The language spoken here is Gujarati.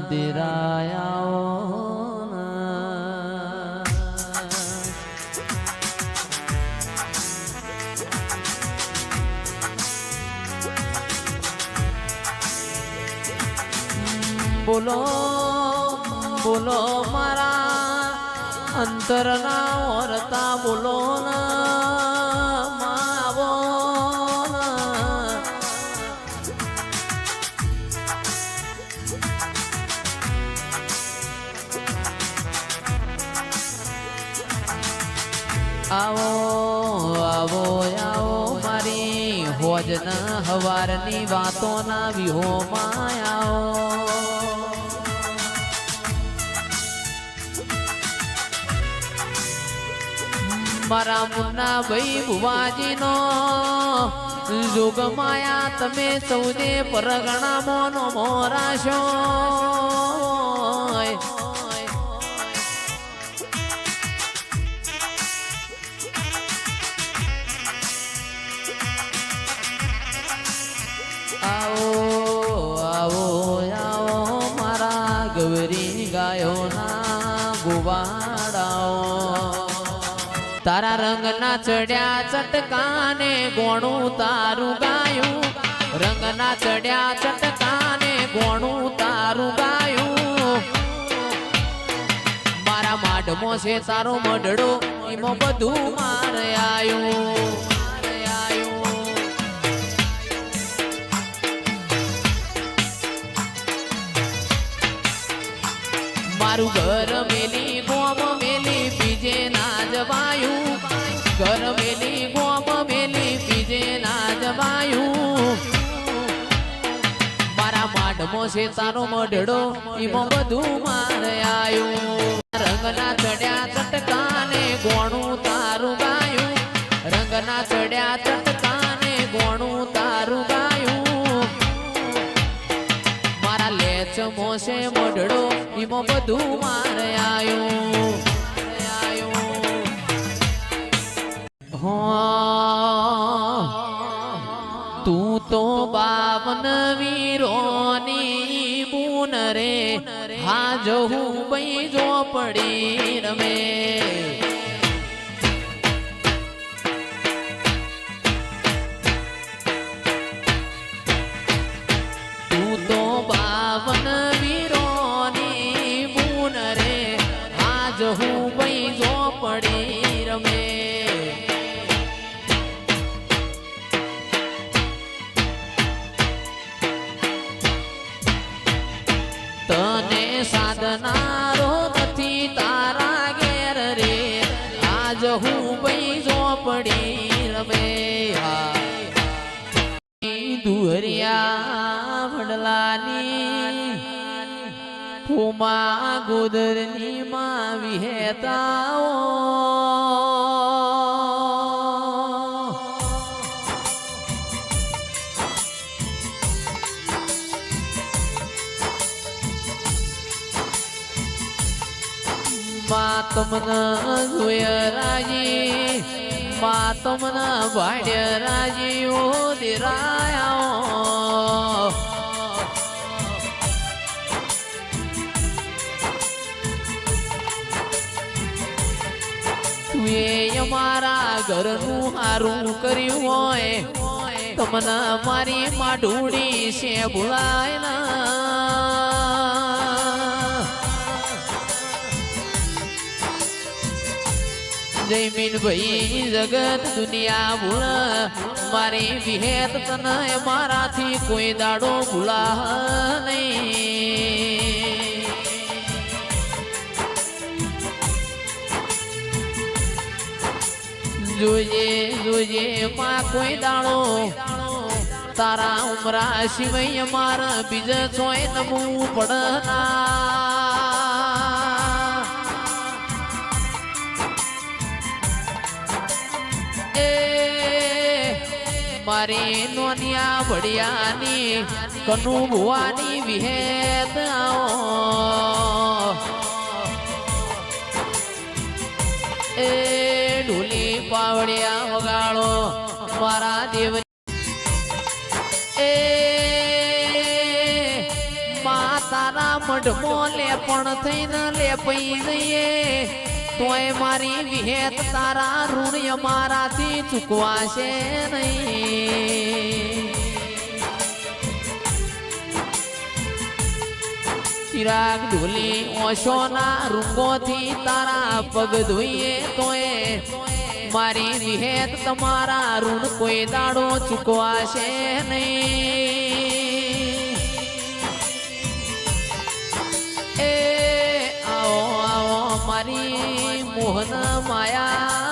દિરાયા બોલો બોલો મારા અંતરના ઓરતા બોલો ના માવો આવો આવો આવો મારી હોજના હવારની વાતોના વિહોમાં આવો મારા મુન્ના ભાઈ ભુવાજીનો જોગ માયા તમે સૌને પરગણા મોનો મોરાશો આવો આવો આવો મારા ગૌરી ગાયોના ગોવાડાઓ તારા રંગના ચડ્યા ચટકાને ગોણું તારું ગાયું રંગના ચડ્યા ચટકાને ગોણું તારું ગાયું મારા માઢમો છે તારો મઢડો એમાં બધું મારે આયું મારું ઘર મેલી ગોમ મેલી બીજે ના જવાયું ઘર મેલી ગોમ મેલી બીજે ના જવાયું મારા માઢમો છે તારો મઢડો એમાં બધું મારે આયું રંગના ચડ્યા ચટકાને ગોણું તારું ગાયું રંગના ચડ્યા ચટકાને ગોણું તારું ગાયું મારા લેચ મોસે મઢડો એમાં બધું મારે આયું તું તો 52 વીરોની બુન રે હા જહું બઈ જો પડી રમે તું તો 52 વીરોની બુન રે હા જહું બઈ જો પડી રમે તને સાધનારો નથી તારા ઘેર રે આજ હું બઈ જો પડી રમે દુહરિયા વડલાની ફૂમા ગોદરની માં વિહેતાઓ માં તમને જોય રાજી માં તમને ભાડ્ય રાજી ઓ દિરાયા તુએ અમારા ઘરનું હારું કર્યું હોય તમને મારી માઢુડી છે ભૂલાય ના જયમીન ભાઈ જગત દુનિયા ભૂલ મારી વિહેત તને મારાથી કોઈ દાડો ભૂલા નહીં જોજે જોજે માં કોઈ દાડો તારા ઉમરા સિવાય મારા બીજા ચોય નમવું પડના મારી નોનિયા ભડિયાની કનુ ભુવાની વિહેત આવો એ ઢોલી પાવડિયા વગાડો મારા દેવ એ માતા તારા મઢમાં લેપણ થઈને લેપઈ જઈએ તોય મારી વિહેત તારા ઋણ અમારાથી ચૂકવાશે નહીં. ચિરાગ ઢોલી ઓશોના રૂંગોથી તારા પગ ધોઈએ તોય મારી વિહેત તમારા ઋણ કોઈ દાડો ચૂકવાશે નહીં. એ આવો આવો મારી મોહન માયા